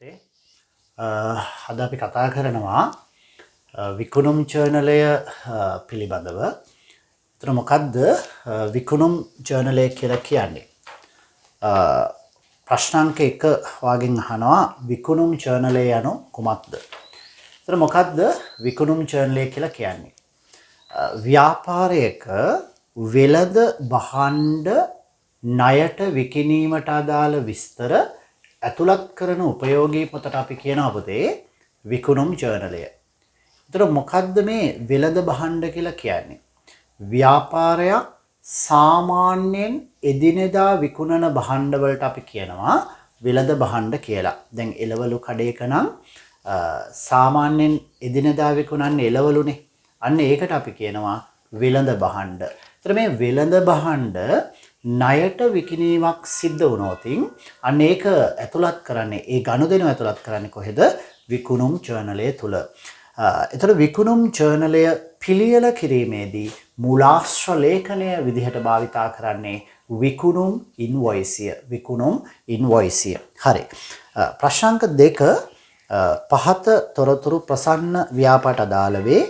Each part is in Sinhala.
පුතේ අද අපි කතා කරනවා විකුණුම් ජර්නලය පිළිබඳව. ඒතර මොකද්ද විකුණුම් ජර්නලය කියලා කියන්නේ? ප්‍රශ්නාංක 1 වගෙන් අහනවා විකුණුම් ජර්නලය යනු කුමක්ද? ඒතර මොකද්ද විකුණුම් ජර්නලය කියලා කියන්නේ? ව්‍යාපාරයක වෙළඳ භාණ්ඩ ණයට විකිණීමට අදාළ විස්තර ඇතුළත් කරන උපයෝගී පොතට අපි කියනවා පුතේ විකුණුම් ජර්නලය. ඒතර මොකද්ද මේ වෙළඳ භාණ්ඩ කියලා කියන්නේ? ව්‍යාපාරයක් සාමාන්‍යයෙන් එදිනෙදා විකුණන භාණ්ඩ වලට අපි කියනවා වෙළඳ භාණ්ඩ කියලා. දැන් එළවලු කඩේක නම් සාමාන්‍යයෙන් එදිනෙදා විකුණන්නේ එළවලුනේ. අන්න ඒකට අපි කියනවා වෙළඳ භාණ්ඩ. ඒතර මේ වෙළඳ භාණ්ඩ ණයට විකිණීමක් සිද්ධ වුණොත් අන්න ඒක ඇතුළත් කරන්නේ ඒ ගනුදෙනු ඇතුළත් කරන්නේ කොහෙද? විකුණුම් ජර්නලය තුල. ඒතර විකුණුම් ජර්නලය පිළියෙල කිරීමේදී මූලාශ්‍ර ලේඛනය විදිහට භාවිතා කරන්නේ විකුණුම් ඉන්වොයිසිය. විකුණුම් ඉන්වොයිසිය. හරි. ප්‍රශ්නාංක 2 පහත තොරතුරු ප්‍රසන්න ව්‍යාපාරට අදාළ වේ.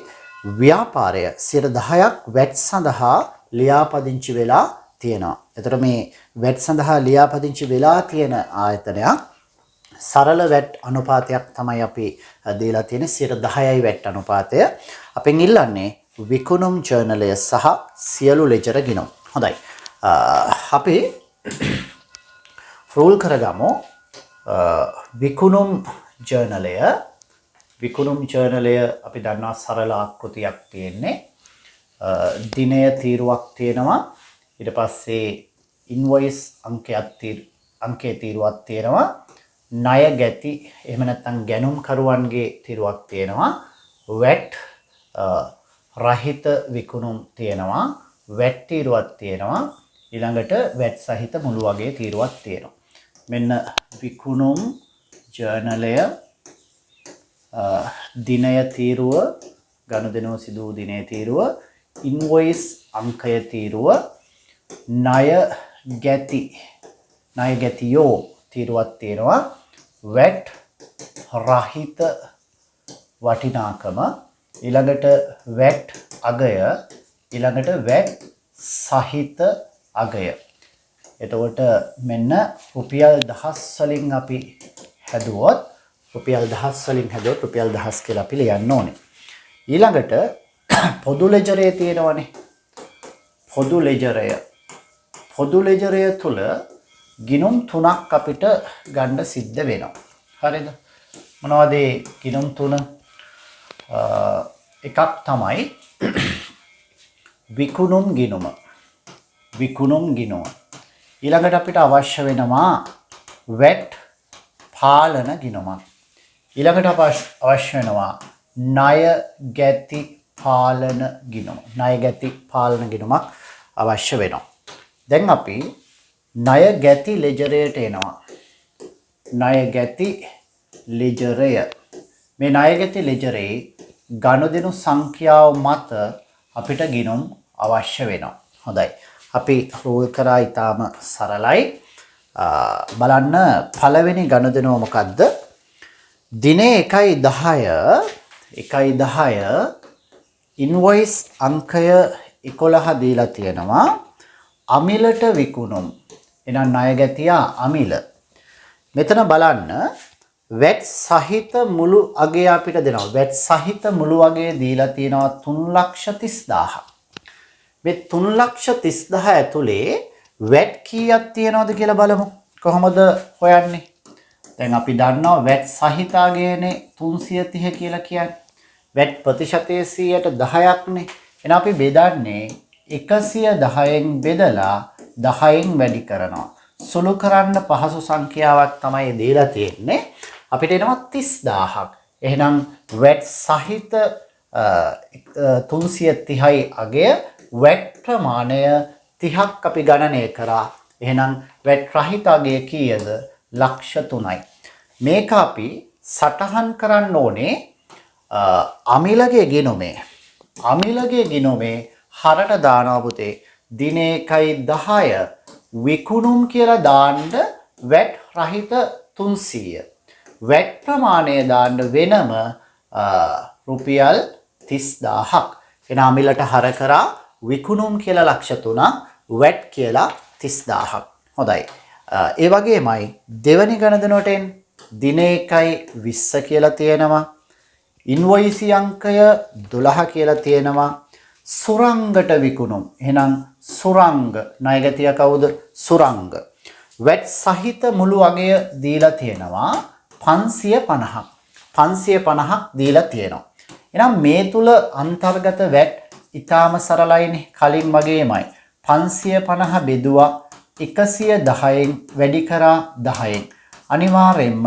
ව්‍යාපාරය 10% වැට් සඳහා ලියාපදිංචි වෙලා තියෙනවා. එතකොට මේ වැට් සඳහා ලියාපදිංචි වෙලා තියෙන ආයතනයක් සරල වැට් අනුපාතයක් තමයි අපි දීලා තියෙන්නේ 10%යි වැට් අනුපාතය. අපෙන් ඉල්ලන්නේ විකුණුම් ජර්නලය සහ සියලු ලෙජර් ගිණුම්. හොඳයි. අපි රූල් කරගමු විකුණුම් ජර්නලය. විකුණුම් ජර්නලය අපි දන්නවා සරල ආකෘතියක් තියෙන්නේ. දිනය තීරුවක් තියෙනවා. ඊට පස්සේ ඉන්වොයිස් අංකයේ තීරුවක් තියෙනවා. ණය ගැති එහෙම නැත්නම් ගැනුම් කරුවන්ගේ තීරුවක් තියෙනවා. වැට් රහිත විකුණුම් තියෙනවා. වැට් තීරුවක් තියෙනවා. ඊළඟට වැට් සහිත මුළු වගේ තීරුවක් තියෙනවා. මෙන්න විකුණුම් ජර්නලය දිනය තීරුව, ගනුදෙනුව සිදු වූ දිනය තීරුව, ඉන්වොයිස් අංකය තීරුව, ණය ගැතියෝ තීරුවක් තියෙනවා. වැට් රහිත වටිනාකම, ඊළඟට වැට් අගය, ඊළඟට වැට් සහිත අගය. එතකොට මෙන්න රුපියල් 1000 වලින් අපි හැදුවොත් රුපියල් 1000 කියලා අපි ලියන්න ඕනේ. ඊළඟට පොදු ලෙජරේ තියෙනවනේ. පොදු ලෙජරය තුල ගිණුම් 3ක් අපිට ගන්න සිද්ධ වෙනවා. හරිද? මොනවද ඒ ගිණුම් 3? එකක් තමයි විකුණුම් ගිණුම. ඊළඟට අපිට අවශ්‍ය වෙනවා වැට් පාලන ගිණුමක්. ඊළඟට අවශ්‍ය වෙනවා ණය ගැති පාලන ගිණුම. ණය ගැති පාලන ගිණුමක් අවශ්‍ය වෙනවා. දැන් අපි ණය ගැති ලෙජරයට එනවා. ණය ගැති ලෙජරය. මේ ණය ගැති ලෙජරේ ගනුදෙනු සංඛ්‍යාව මත අපිට ගිණුම් අවශ්‍ය වෙනවා. හොඳයි. අපි රූල් කරා ඊටාම සරලයි. බලන්න පළවෙනි ගනුදෙනුව මොකද්ද? දිනේ 1.10 ඉන්වොයිස් අංකය 11 දීලා තියෙනවා. අමිලට විකුණුම්. එහෙනම් ණය ගැතියා අමිල. මෙතන බලන්න වැට් සහිත මුළු අගය අපිට දෙනවා. වැට් සහිත මුළු අගය දීලා තියෙනවා 3,30,000. මේ 3,30,000 ඇතුලේ වැට් කීයක් තියෙනවද කියලා බලමු. කොහොමද හොයන්නේ? දැන් අපි දන්නවා වැට් සහිත අගයනේ 330 කියලා කියන්නේ. වැට් ප්‍රතිශතයේ 10%ක්නේ. එහෙනම් අපි බෙදන්නේ 110න් බෙදලා 10න් වැඩි කරනවා. සුළු කරන්න පහසු සංඛ්‍යාවක් තමයි දීලා තියෙන්නේ. අපිට එනවා 30,000ක්. එහෙනම් වැට් සහිත 330යි අගය, වැට් ප්‍රමාණය 30ක් අපි ගණනය කරා. එහෙනම් වැට් රහිත අගය කීයද? 3,00,000යි. මේක අපි සටහන් කරන්න ඕනේ අමිලගේ ගිණුමේ හරට දානවා පුතේ. දිනේ 1.10 විකුණුම් කියලා දාන්න වැට් රහිත 300. වැට් ප්‍රමාණය දාන්න වෙනම රුපියල් 30000ක්. එන අමිලට හර කරා විකුණුම් කියලා ලක්ෂ 3ක් වැට් කියලා 30000ක්. හොඳයි. ඒ වගේමයි දෙවැනි ගණදනුවට දින 1යි 20 කියලා තියෙනවා. ඉන්වොයිස් අංකය 12 කියලා තියෙනවා. සුරංගට විකුණුම්. එහෙනම් සුරංග ණයගැතිය කවුද? සුරංග. වැට් සහිත මුළු අගය දීලා තියෙනවා 550ක්. 550ක් දීලා තියෙනවා. එහෙනම් මේ තුල අන්තර්ගත වැට් ඊටාම සරලයිනේ. කලින් වගේමයි 550 බෙදුවා 110න් වැඩි කරා 10න් අනිවාර්යයෙන්ම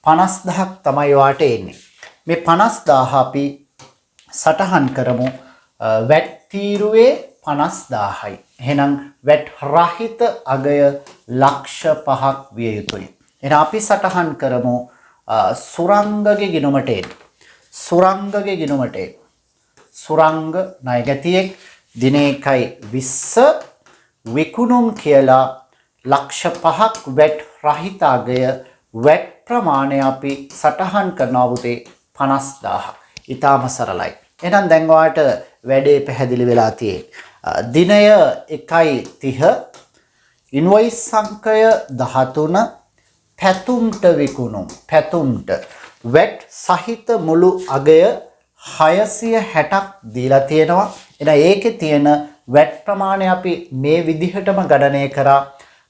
50000ක් තමයි වාට එන්නේ. මේ 50000 අපි සටහන් කරමු වැට් තීරුවේ 50000යි. එහෙනම් වැට් රහිත අගය ලක්ෂ 5ක් විය යුතුයි. එහෙනම් අපි සටහන් කරමු සුරංගගේ ගිණුමට එන්න. සුරංගගේ ගිණුමට එන්න. සුරංග ණයගැතියෙක් දින 1යි 20 විකුණුම් කියලා ලක්ෂ 5ක් වැට් රහිත අගය වැට් ප්‍රමාණය අපි සටහන් කරනවා පුතේ 50000. ඊටාම සරලයි. එහෙනම් දැන් ඔයාලට වැඩේ පැහැදිලි වෙලා තියෙන්නේ. දිනය 1.30 ඉන්වොයිස් සංඛ්‍ය 13 පැතුම්ට විකුණුම්. පැතුම්ට වැට් සහිත මුළු අගය 660ක් දීලා තියෙනවා. එහෙනම් ඒකේ තියෙන වැට් ප්‍රමාණය අපි මේ විදිහටම ගණනය කරා.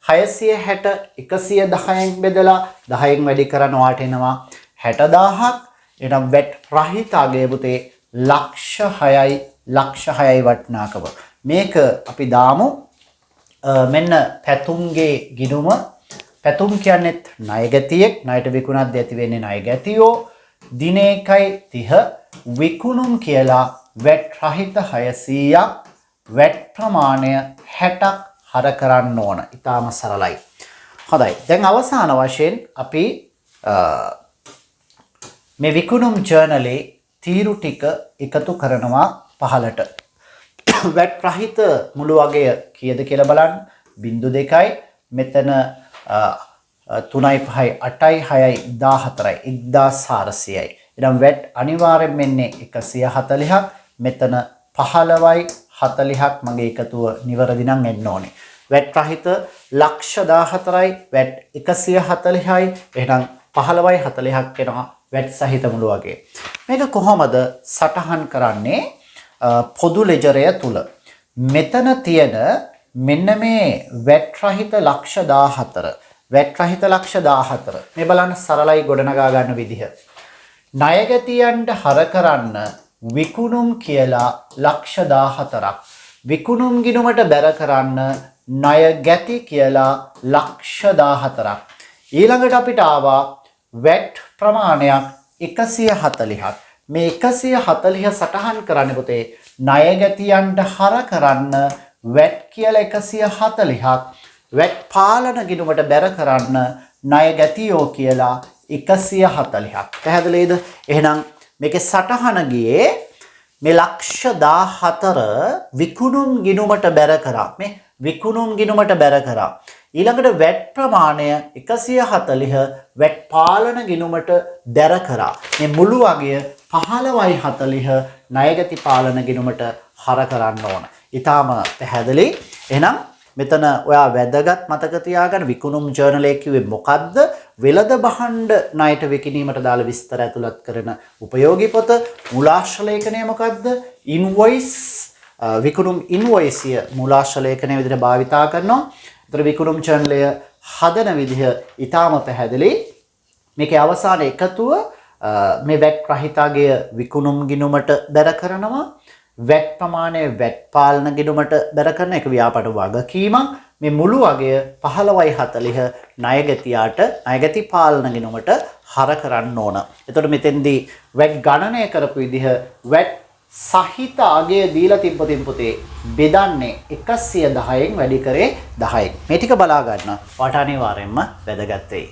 660 110න් බෙදලා 10න් වැඩි කරන වාට එනවා 60000ක්. එහෙනම් වැට් රහිත අගය පුතේ ලක්ෂ 6යි වටිනාකම. මේක අපි දාමු මෙන්න පැතුම්ගේ ගිණුම. පැතුම් කියන්නේත් ණයගැතියෙක්. ණයට විකුණද්දී ඇති වෙන්නේ ණයගැතියෝ. දින 1.30 විකුණුම් කියලා වැට් රහිත 600ක් වැට් ප්‍රමාණය 60ක් හර කරන්න ඕන. ඊටාම සරලයි. හොඳයි. දැන් අවසාන වශයෙන් අපි මේ විකුණුම් ජර්නලේ තීරු ටික එකතු කරනවා පහලට. වැට් රහිත මුළු අගය කීයද කියලා බලන්න. 0.2යි මෙතන 3යි 5යි 8යි 6යි 14යි 1400යි. එනම් වැට් අනිවාර්යෙන් මෙන්නේ 140ක්. මෙතන 15යි 40ක් මගේ එකතුව නිවැරදි නම් එන්න ඕනේ. වැට් රහිත ලක්ෂ 14යි වැට් 140යි. එහෙනම් 15යි 40ක් වෙනවා වැට් සහිත මුළු වගේ. මේක කොහොමද සටහන් කරන්නේ පොදු ලෙජරය තුල? මෙතන තියෙන මෙන්න මේ වැට් රහිත ලක්ෂ 14 වැට් රහිත ලක්ෂ 14 මේ බලන්න සරලයි ගොඩනගා ගන්න විදිහ. ණයගැතියන්ට හර කරන්න විකුණුම් කියලා ලක්ෂ 14ක්. විකුණුම් ගිණුමට බැර කරන්න ණයගැති කියලා ලක්ෂ 14ක්. ඊළඟට අපිට ආවා වැට් ප්‍රමාණයක් 140ක්. මේ 140 සටහන් කරන්නේ පුතේ ණයගැතියන්ට හර කරන්න වැට් කියලා 140ක්. වැට් පාලන ගිණුමට බැර කරන්න ණයගැතියෝ කියලා 140ක්. පැහැදිලිද? එහෙනම් මේකේ සටහන ගියේ මේ ලක්ෂ 14 විකුණුම් ගිණුමට බැර කරා. මේ විකුණුම් ගිණුමට බැර කරා. ඊළඟට වැට් ප්‍රමාණය 140 වැට් පාලන ගිණුමට බැර කරා. මේ මුළු අගය 15යි 40 ණයගැති පාලන ගිණුමට හර කරන්න ඕන. ඊටාම පැහැදිලි. එහෙනම් මෙතන ඔයා වැදගත් මතක තියාගන්න විකුණුම් ජර්නල් එක කිව්වේ මොකද්ද? වෙළඳ භාණ්ඩ ණයට විකිණීමට දාලා විස්තර ඇතුළත් කරන උපයෝගී පොත. මූලාශ්‍ර ලේඛනය මොකද්ද? ඉන්වොයිස් විකුණුම් ඉන්වොයිසිය මූලාශ්‍ර ලේඛනය විදිහට භාවිතා කරනවා. ඒතර විකුණුම් ජර්නලය හදන විදිහ ඊටාම පැහැදිලි. මේකේ අවසාන එකතුව මේ වැට් රහිතගේ විකුණුම් ගිණුමට බැර කරනවා. වැට් ප්‍රමාණය වැට් පාලන ගිණුමට බැර කරන එක ව්‍යාපාර වගකීමක්. මේ මුළු අගය 15යි 40 ණයගැතියාට ණයගැති පාලන ගිණුමට හර කරන්න ඕන. එතකොට මෙතෙන්දී වැට් ගණනය කරපු විදිහ වැට් සහිත අගය දීලා තිබ්බතින් පුතේ බෙදන්නේ 110න් වැඩි කරේ 10න්. මේ ටික බලා ගන්න. වාට අනිවාර්යයෙන්ම වැදගත් වෙයි.